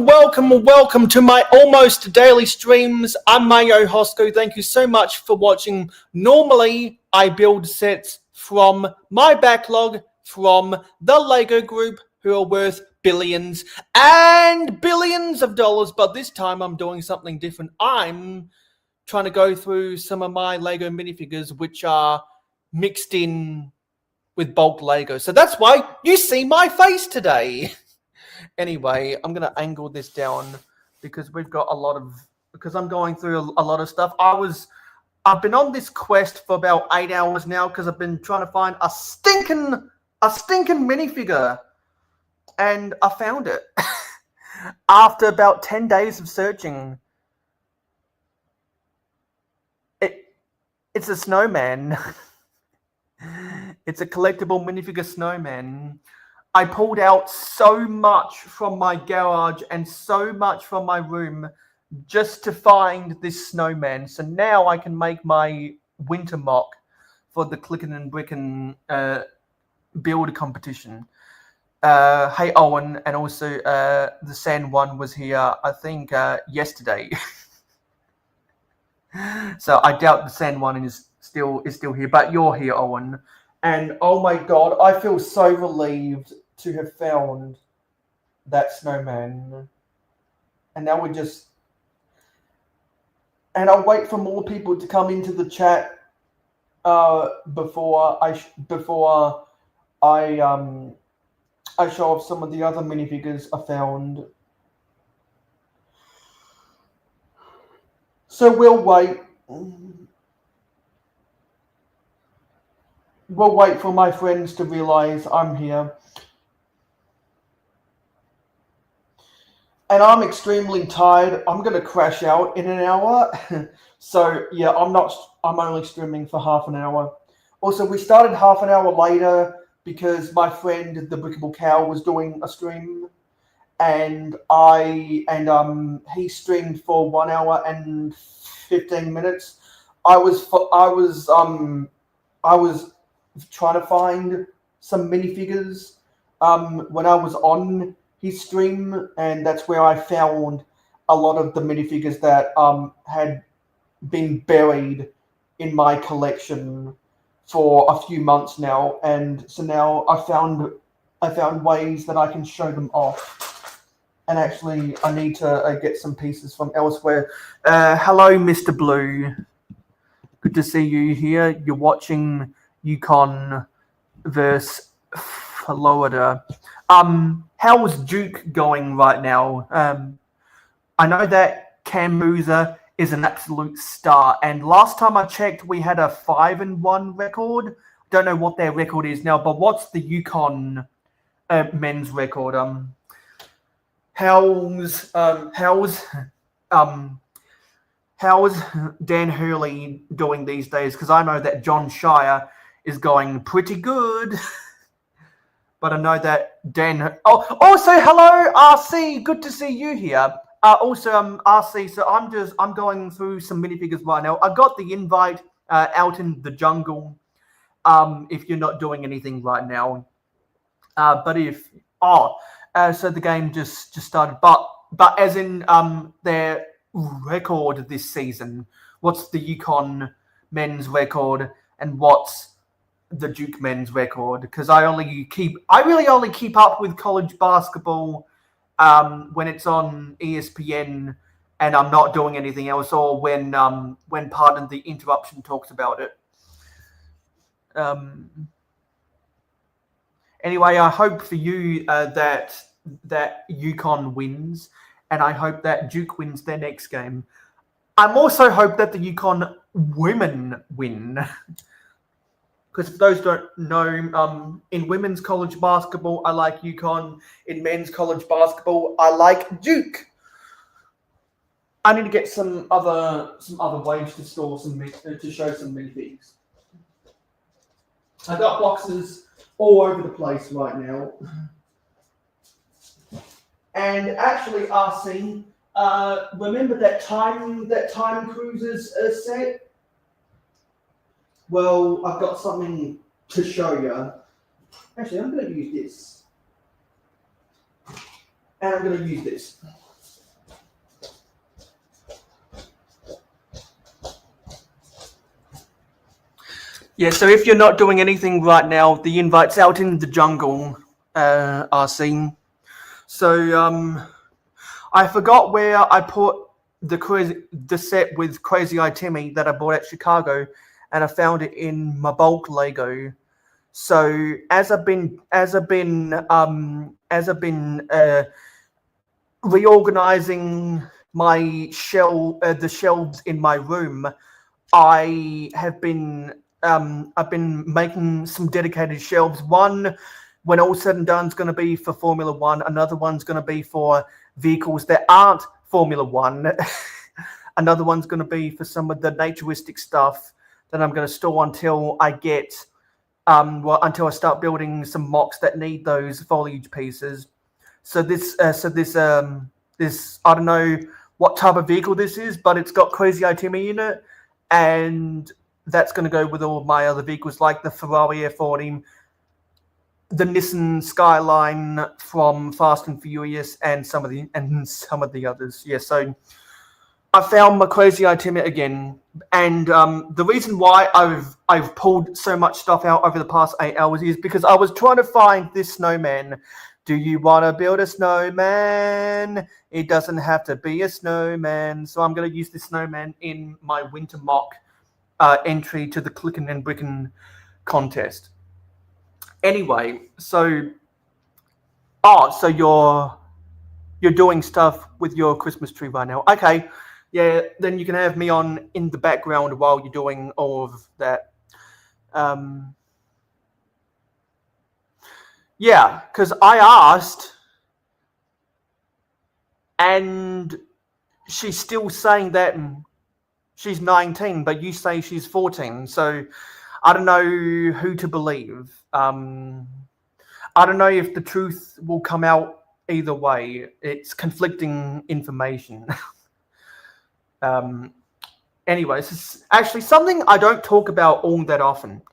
Welcome to my almost daily streams. I'm mayohosko. Thank you so much for watching. Normally, I build sets from my backlog from the Lego group who are worth billions and billions of dollars, but this time I'm doing something different. I'm trying to go through some of my Lego minifigures which are mixed in with bulk Lego. So that's why you see my face today. Anyway, I'm going to angle this down because we've got because I'm going through a lot of stuff. I've been on this quest for about 8 hours now because I've been trying to find a stinking minifigure, and I found it after about 10 days of searching. It's a snowman. It's a collectible minifigure snowman. I pulled out so much from my garage and so much from my room just to find this snowman. So now I can make my winter mock for the Clickin' and Brickin' build competition. Hey Owen, and also the Sand one was here, I think, yesterday. So I doubt the Sand one is still here, but you're here, Owen. And oh my god, I feel so relieved to have found that snowman. And now we're just... And I'll wait for more people to come into the chat before I show off some of the other minifigures I found. So we'll wait. We'll wait for my friends to realize I'm here. And I'm extremely tired. I'm going to crash out in an hour. So, yeah, I'm only streaming for half an hour. Also, we started half an hour later because my friend, the Brickable Cow, was doing a stream. And he streamed for 1 hour and 15 minutes. I was trying to find some minifigures when I was on his stream, and that's where I found a lot of the minifigures that had been buried in my collection for a few months now, and so now I found ways that I can show them off. And actually, I need to get some pieces from elsewhere. Hello, Mr. Blue. Good to see you here. You're watching Yukon versus Florida. How's Duke going right now? I know that Cam Musa is an absolute star, and last time I checked, we had a 5-1 record. Don't know what their record is now, but what's the Yukon men's record? How's Dan Hurley doing these days? Because I know that John Shire is going pretty good. But I know that Dan... Oh, also, hello, RC. Good to see you here. RC, so I'm going through some minifigures right now. I got the invite out in the jungle if you're not doing anything right now. But if... so the game just started. But as in their record this season, what's the Yukon men's record and what's the Duke men's record? Because I really only keep up with college basketball when it's on ESPN and I'm not doing anything else, or when Pardon the Interruption talks about it. Anyway, I hope for you that Yukon wins, and I hope that Duke wins their next game. I also hope that the Yukon women win. Because for those who don't know, in women's college basketball, I like Yukon. In men's college basketball, I like Duke. I need to get some other ways to store to show some minifigs. I've got boxes all over the place right now. And actually, RC, remember that Time Cruisers set? Well, I've got something to show you. Actually, I'm going to use this. And I'm going to use this. Yeah, so if you're not doing anything right now, the invites out in the jungle are seen. So I forgot where I put the set with Crazy Eye Timmy that I bought at Chicago, and I found it in my bulk Lego. So as I've been reorganizing the shelves in my room, I've been making some dedicated shelves. One, when all said and done, is going to be for Formula One. Another one's going to be for vehicles that aren't Formula One. Another one's going to be for some of the naturistic stuff that I'm going to store until I get until I start building some mocks that need those foliage pieces. So this I don't know what type of vehicle this is, but it's got Crazy Eye Timmy in it, and that's going to go with all of my other vehicles like the Ferrari F40, the Nissan Skyline from Fast and Furious, and some of the others. Yeah, so I found my Crazy Eye Timmy again, and the reason why I've pulled so much stuff out over the past 8 hours is because I was trying to find this snowman. Do you want to build a snowman? It doesn't have to be a snowman. So I'm going to use this snowman in my winter mock entry to the Clickin' and Brickin' contest. Anyway, so you're doing stuff with your Christmas tree right now. Okay, yeah, then you can have me on in the background while you're doing all of that. Yeah, because I asked, and she's still saying that she's 19, but you say she's 14. So I don't know who to believe. I don't know if the truth will come out either way. It's conflicting information. Anyways, it's actually something I don't talk about all that often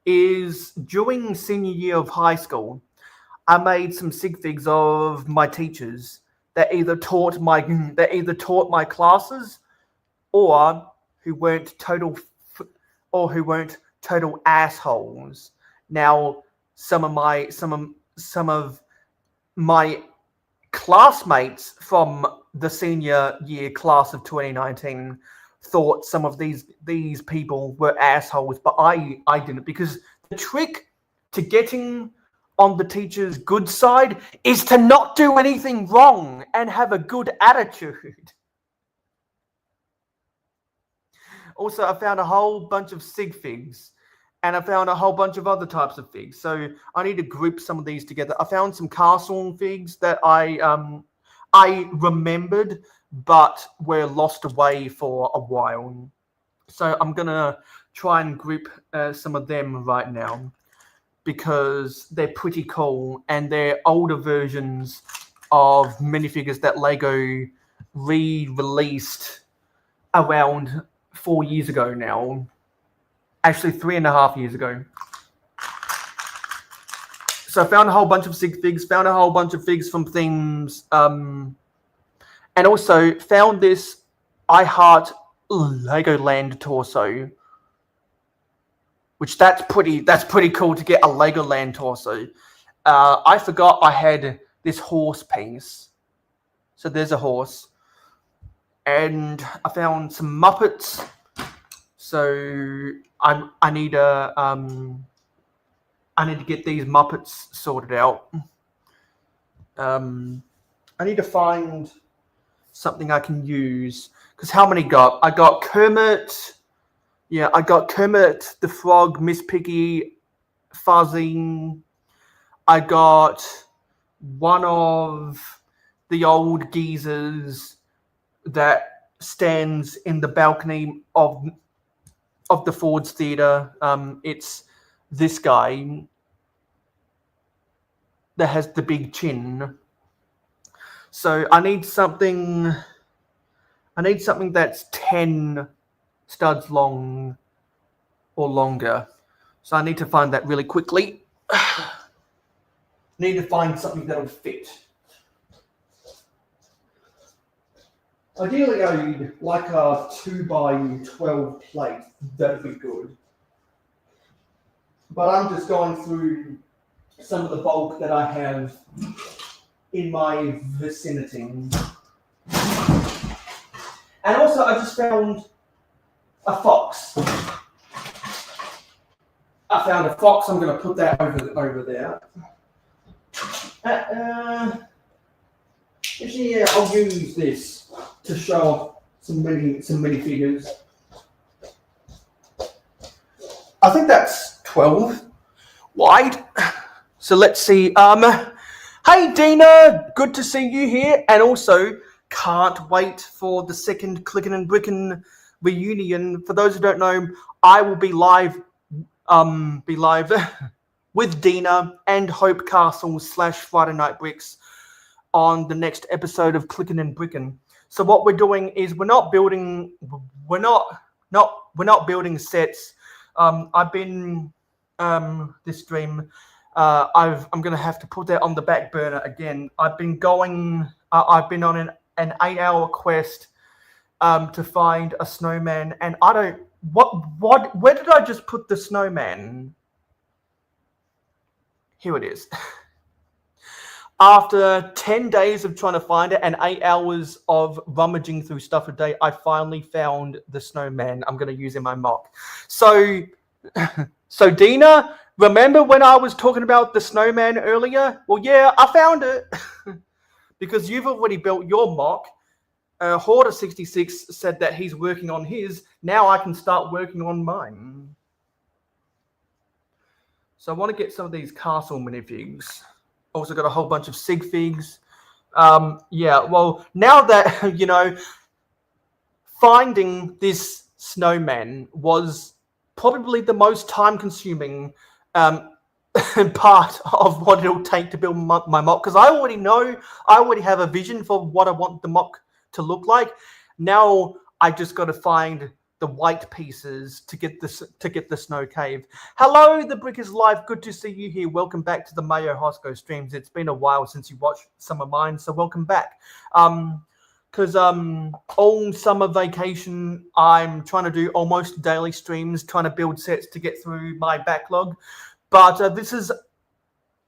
is during senior year of high school, I made some sig figs of my teachers that either taught my classes or who weren't total assholes. Now, some of my classmates from the senior year class of 2019 thought some of these people were assholes, but I didn't, because the trick to getting on the teacher's good side is to not do anything wrong and have a good attitude. Also, I found a whole bunch of sig figs, and I found a whole bunch of other types of figs. So I need to group some of these together. I found some castle figs that I remembered, but were lost away for a while. So I'm gonna try and group some of them right now, because they're pretty cool, and they're older versions of minifigures that Lego re-released around 4 years ago now. Actually, 3.5 years ago. So I found a whole bunch of sig figs, found a whole bunch of figs from themes, and also found this I Heart Legoland torso, which that's pretty cool to get a Legoland torso. I forgot I had this horse piece. So there's a horse. And I found some Muppets. So I need to get these Muppets sorted out. I need to find something I can use, because how many got? I got Kermit. Yeah, I got Kermit the Frog, Miss Piggy, Fuzzy. I got one of the old geezers that stands in the balcony of the Ford's Theatre. It's this guy that has the big chin. So I need something that's 10 studs long or longer. So I need to find that really quickly. Need to find something that'll fit. Ideally, I'd like a 2x12 plate. That'd be good. but I'm just going through some of the bulk that I have in my vicinity. And also, I just found a fox. I found a fox. I'm going to put that over there. Actually, yeah, I'll use this to show off some minifigures. I think that's 12 wide. So let's see. Hey Dina, good to see you here, and also can't wait for the second Clickin' and Brickin' reunion. For those who don't know, I will be live with Dina and Hope Castle / Friday Night Bricks on the next episode of Clickin' and Brickin'. So what we're doing is we're not building sets. I've been this stream. I'm gonna have to put that on the back burner again. I've been on an 8-hour quest to find a snowman, and I don't. Where did I just put the snowman? Here it is. After 10 days of trying to find it and 8 hours of rummaging through stuff a day, I finally found the snowman I'm going to use in my mock. So Dina, remember when I was talking about the snowman earlier? Well, yeah, I found it. Because you've already built your mock. Hoarder66 said that he's working on his. Now I can start working on mine. So I want to get some of these castle minifigs. Also got a whole bunch of sig figs. Yeah, well, now that, finding this snowman was probably the most time-consuming part of what it'll take to build my mock, because I already have a vision for what I want the mock to look like. Now I just got to find the white pieces to get the snow cave. Hello, the Brick is live. Good to see you here. Welcome back to the mayohosko streams. It's been a while since you watched some of mine, so welcome back. Because all summer vacation, I'm trying to do almost daily streams, trying to build sets to get through my backlog. But this is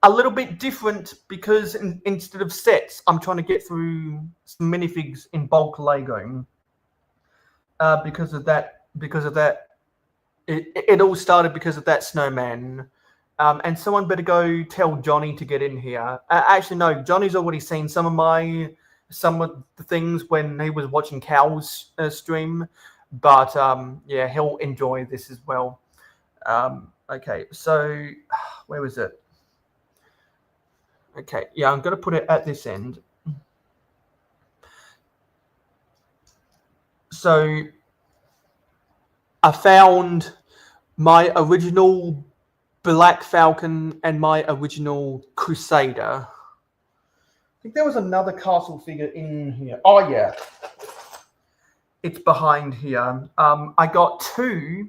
a little bit different because instead of sets, I'm trying to get through some minifigs in bulk Lego. Because of that, it all started because of that snowman. And someone better go tell Johnny to get in here. Actually, no, Johnny's already seen some of the things when he was watching Cal's stream. But yeah, he'll enjoy this as well. Okay, so where was it? Okay, yeah, I'm going to put it at this end. So I found my original Black Falcon and my original Crusader. I think there was another castle figure in here. Oh, yeah. It's behind here. I got two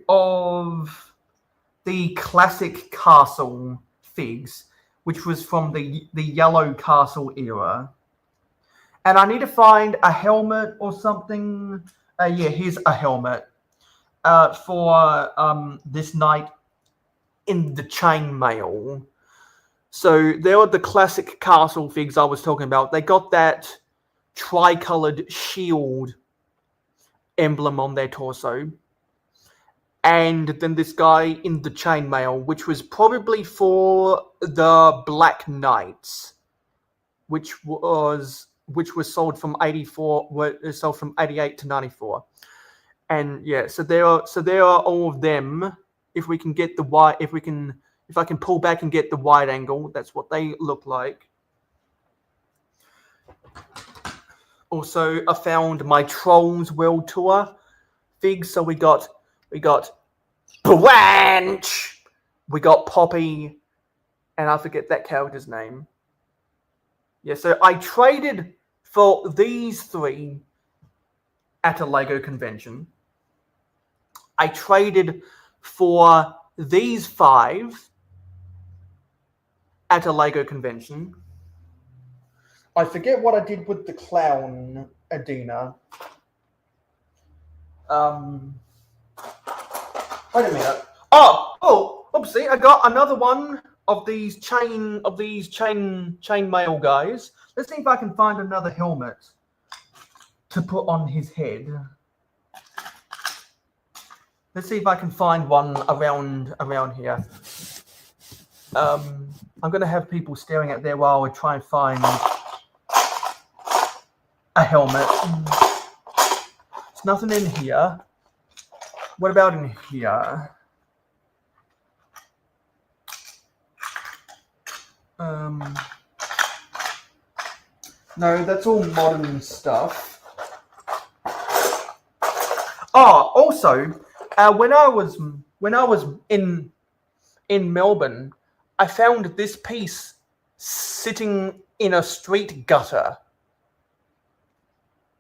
of the classic castle figs, which was from the yellow castle era. And I need to find a helmet or something. Yeah, here's a helmet for this knight in the chainmail. So there are the classic castle figs I was talking about. They got that tricolored shield emblem on their torso. And then this guy in the chainmail, which was probably for the Black Knights, which was sold from 88 to 94. And yeah, so there are all of them. If we can get the wide, if I can pull back and get the wide angle, that's what they look like. Also, I found my Trolls World Tour figs. So we got Branch, we got Poppy, and I forget that character's name. Yeah, so I traded for these three at a Lego convention. I traded for these 5 at a Lego convention. I forget what I did with the clown, Adina. Wait a minute. Oh, oopsie! I got another one of these chain mail guys. Let's see if I can find another helmet to put on his head. Let's see if I can find one around here. I'm gonna have people staring at there while I try and find a helmet. There's nothing in here. What about in here? No, that's all modern stuff. Oh, also, when I was in Melbourne, I found this piece sitting in a street gutter.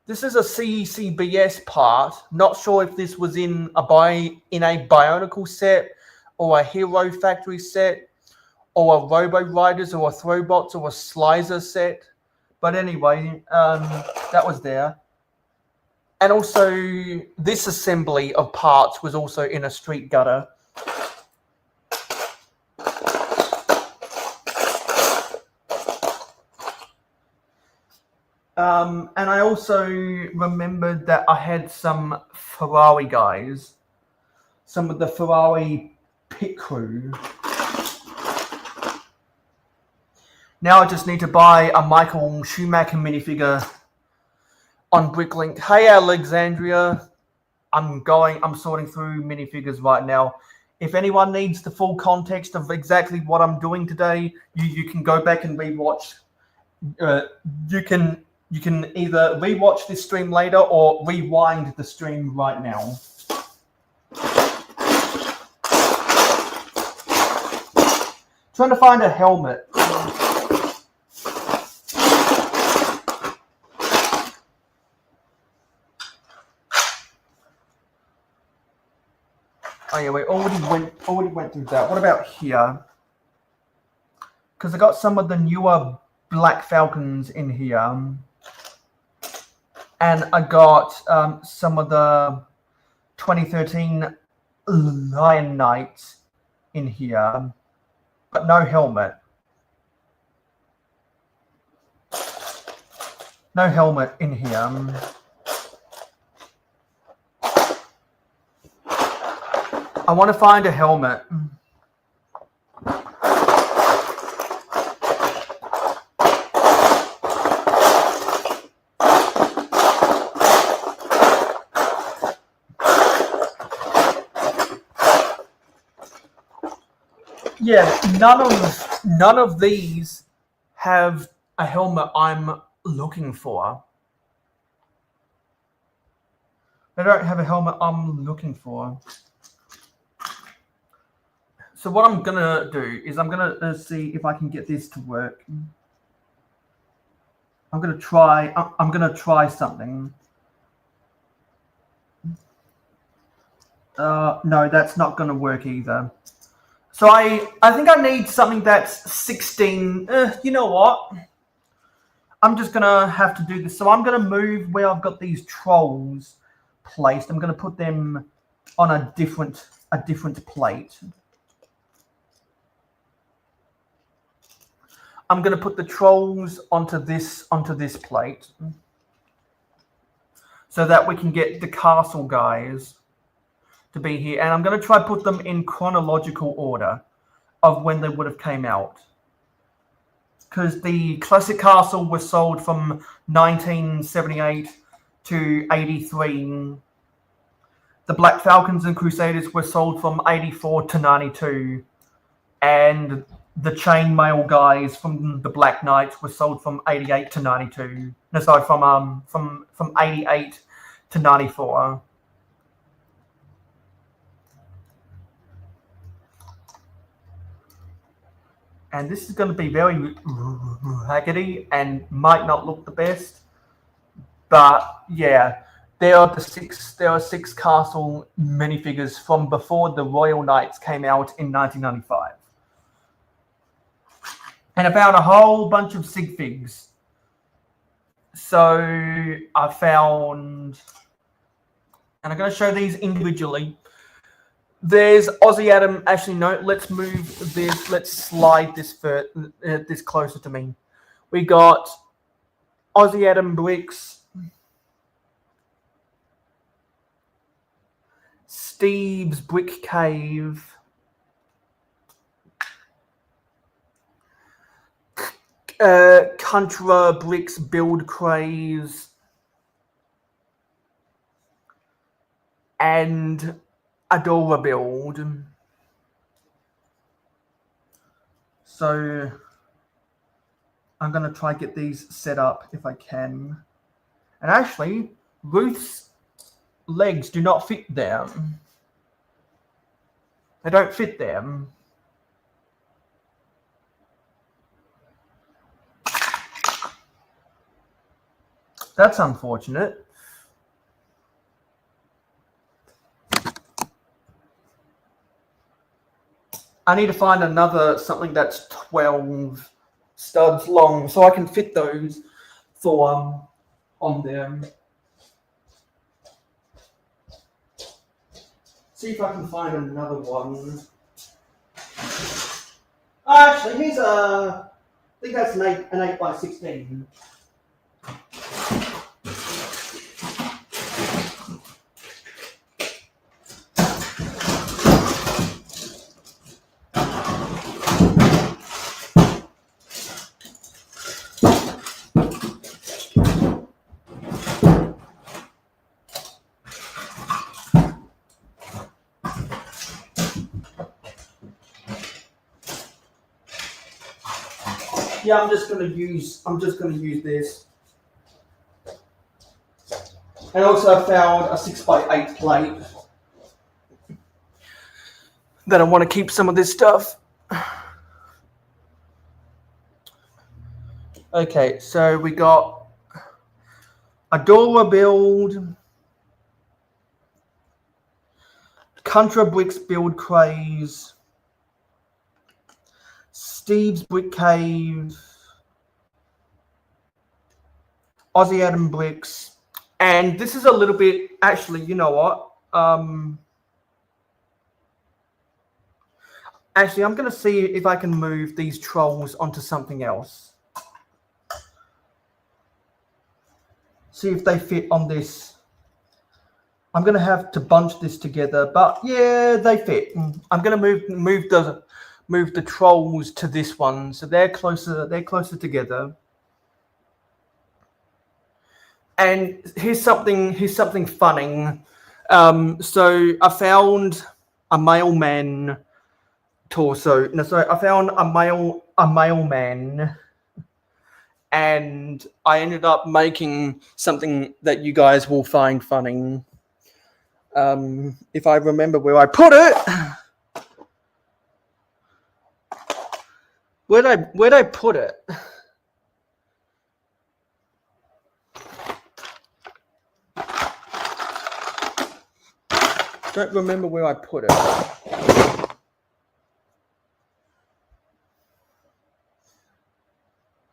This is a CCBS part. Not sure if this was in a Bionicle set, or a Hero Factory set, or a Robo Riders, or a Throwbots, or a Slicer set. But anyway, that was there. And also, this assembly of parts was also in a street gutter. And I also remembered that I had some Ferrari guys, some of the Ferrari pit crew. Now I just need to buy a Michael Schumacher minifigure on Bricklink. Hey Alexandria, I'm sorting through minifigures right now. If anyone needs the full context of exactly what I'm doing today, you can go back and rewatch. You can either rewatch this stream later or rewind the stream right now. Trying to find a helmet. Oh yeah, we already went through that. What about here? Because I got some of the newer Black Falcons in here, and I got some of the 2013 Lion Knights in here, but no helmet. No helmet in here. I want to find a helmet. Yeah, none of these have a helmet I'm looking for. They don't have a helmet I'm looking for. So what I'm gonna do is I'm gonna see if I can get this to work. I'm gonna try something. No, that's not gonna work either. So I think I need something that's 16. You know what? I'm just gonna have to do this. So I'm gonna move where I've got these trolls placed. I'm gonna put them on a different plate. I'm going to put the trolls onto this plate so that we can get the castle guys to be here. And I'm going to try put them in chronological order of when they would have came out. Because the classic castle was sold from 1978 to 83. The Black Falcons and Crusaders were sold from 84 to 92. And the chainmail guys from the Black Knights were sold from 88 to 92. No, sorry, from 88 to 94. And this is going to be very raggedy and might not look the best, but yeah, there are six castle minifigures from before the Royal Knights came out in 1995. And I found a whole bunch of sig figs. So I found, and I'm going to show these individually. There's Aussie Adam. Actually, no. Let's move this. Let's slide this this closer to me. We got Aussie Adam bricks, Steve's brick cave, Contra bricks build craze, and Adora build. So I'm going to try to get these set up if I can. And actually, Ruth's legs do not fit there. They don't fit there. That's unfortunate. I need to find another something that's 12 studs long so I can fit those for on there. See if I can find another one. Actually, here's I think that's an 8 by 16. Yeah, I'm just gonna use this. And also I found a 6 by 8 plate that I want to keep some of this stuff. Okay, so we got Adora build, Contra bricks build craze, Steve's brick cave, Aussie Adam bricks, and this is a little bit. Actually, you know what? Actually, I'm going to see if I can move these trolls onto something else. See if they fit on this. I'm going to have to bunch this together, but yeah, they fit. I'm going to move the trolls to this one, so they're closer together. And here's something funny. So I found a mailman torso. No, sorry, I found a mailman, and I ended up making something that you guys will find funny. If I remember where I put it. Where'd I put it? Don't remember where I put it.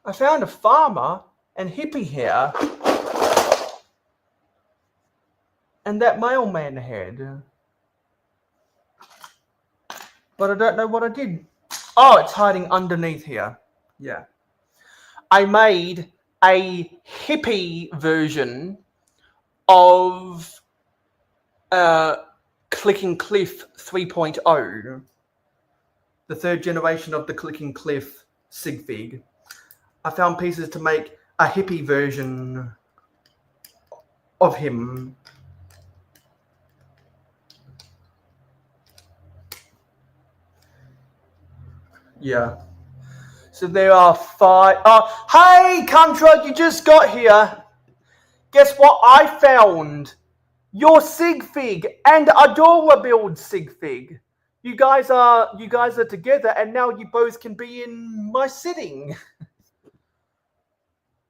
I found a farmer and hippie hair and that mailman head. But I don't know what I did. Oh, it's hiding underneath here. Yeah. I made a hippie version of Clicking Cliff 3.0. The third generation of the Clicking Cliff sig fig. I found pieces to make a hippie version of him. Yeah. So there are 5. Oh, hey, Contra, you just got here. Guess what I found? Your sig fig and Adora build sig fig. You guys are together, and now you both can be in my sitting.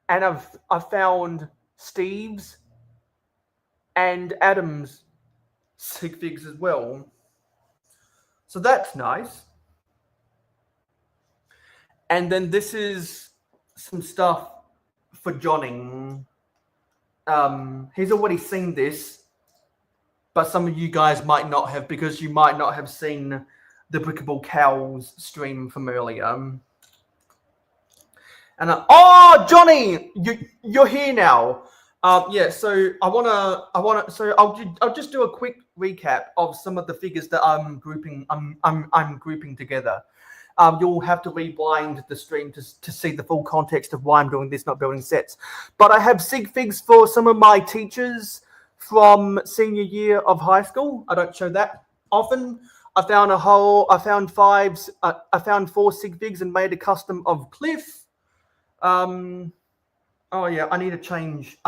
And I've found Steve's and Adam's sig figs as well. So that's nice. And then this is some stuff for Johnning. He's already seen this. but some of you guys might not have, because you might not have seen the Brickable Cows stream from earlier. And oh, Johnny, you're here now. Yeah, so I'll just do a quick recap of some of the figures that I'm grouping. I'm grouping together. You'll have to rewind the stream to see the full context of why I'm doing this, not building sets. But I have sig figs for some of my teachers from senior year of high school. I don't show that often. I found 4 sig figs and made a custom of Cliff. Oh yeah, I need to change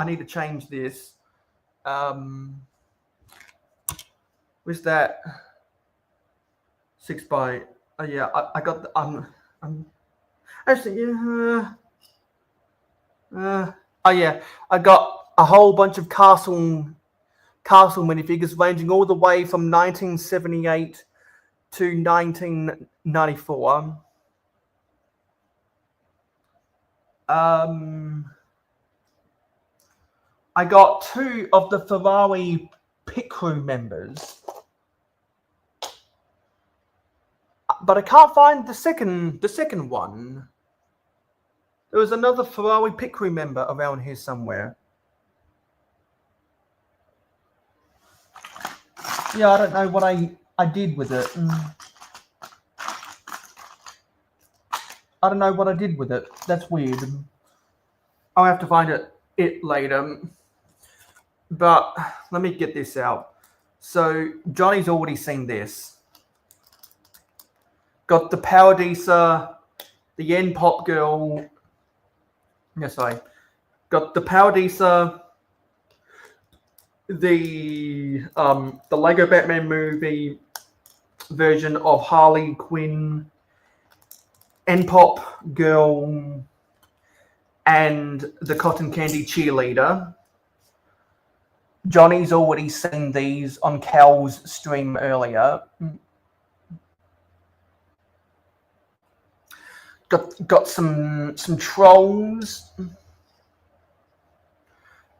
this. Where's that? 6 by. Oh yeah, I got the actually oh yeah, I got a whole bunch of castle minifigures ranging all the way from 1978 to 1994. I got 2 of the Ferrari pit crew members, but I can't find the second one. There was another Ferrari pit crew member around here somewhere. Yeah, I don't know what I did with it. I don't know what I did with it. That's weird. I'll have to find it later. But let me get this out. So Johnny's already seen this. Got the Paradisa, the Yen Pop Girl. Yes, got the Paradisa, the Lego Batman movie version of Harley Quinn, N-Pop Girl, and the Cotton Candy Cheerleader. Johnny's already seen these on Cal's stream earlier. Got some trolls.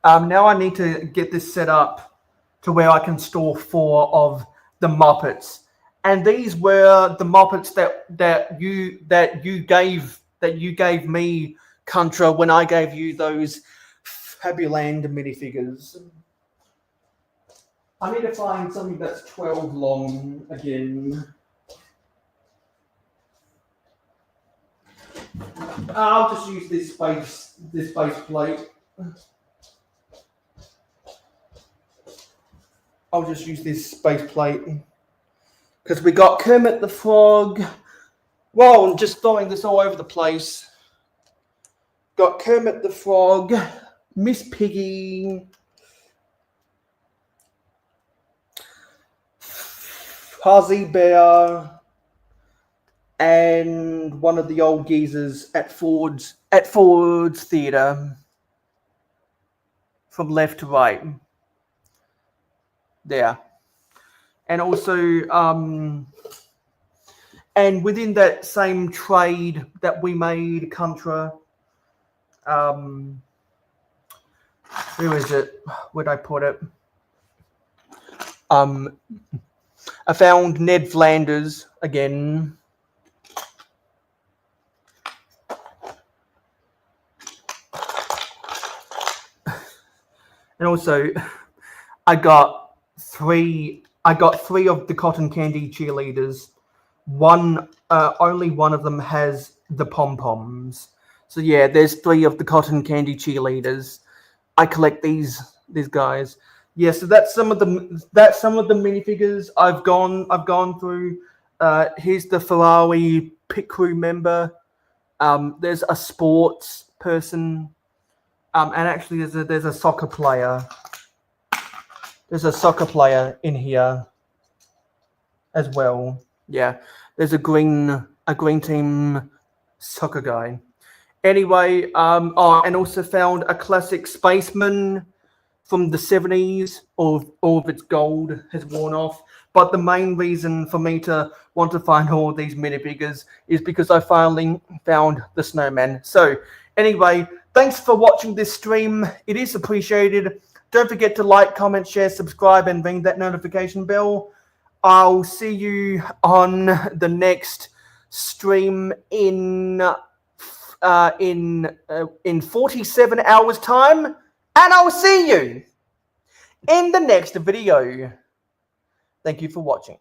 Now I need to get this set up to where I can store 4 of the Muppets. And these were the Muppets that you gave me, Contra, when I gave you those Fabuland minifigures. I need to find something that's 12 long again. I'll just use this base plate. I'll just use this base plate. Because we got Kermit the Frog. Whoa, I'm just throwing this all over the place. Got Kermit the Frog, Miss Piggy, Fuzzy Bear, and one of the old geezers at Ford's Theatre. From left to right. There. And also, and within that same trade that we made, Contra, where is it? Where'd I put it? I found Ned Flanders again. And also, I got three of the Cotton Candy Cheerleaders. Only one of them has the pom-poms. So yeah, there's 3 of the Cotton Candy Cheerleaders. I collect these guys. Yeah, so that's some of the minifigures I've gone through. Here's the Ferrari pit crew member. There's a sports person. And actually there's a soccer player. There's a soccer player in here as well. Yeah, there's a green team soccer guy. Anyway, and also found a classic spaceman from the 70s. All of its gold has worn off. But the main reason for me to want to find all of these minifigures is because I finally found the snowman. So anyway, thanks for watching this stream. It is appreciated. Don't forget to like, comment, share, subscribe, and ring that notification bell. I'll see you on the next stream in 47 hours time, and I'll see you in the next video. Thank you for watching.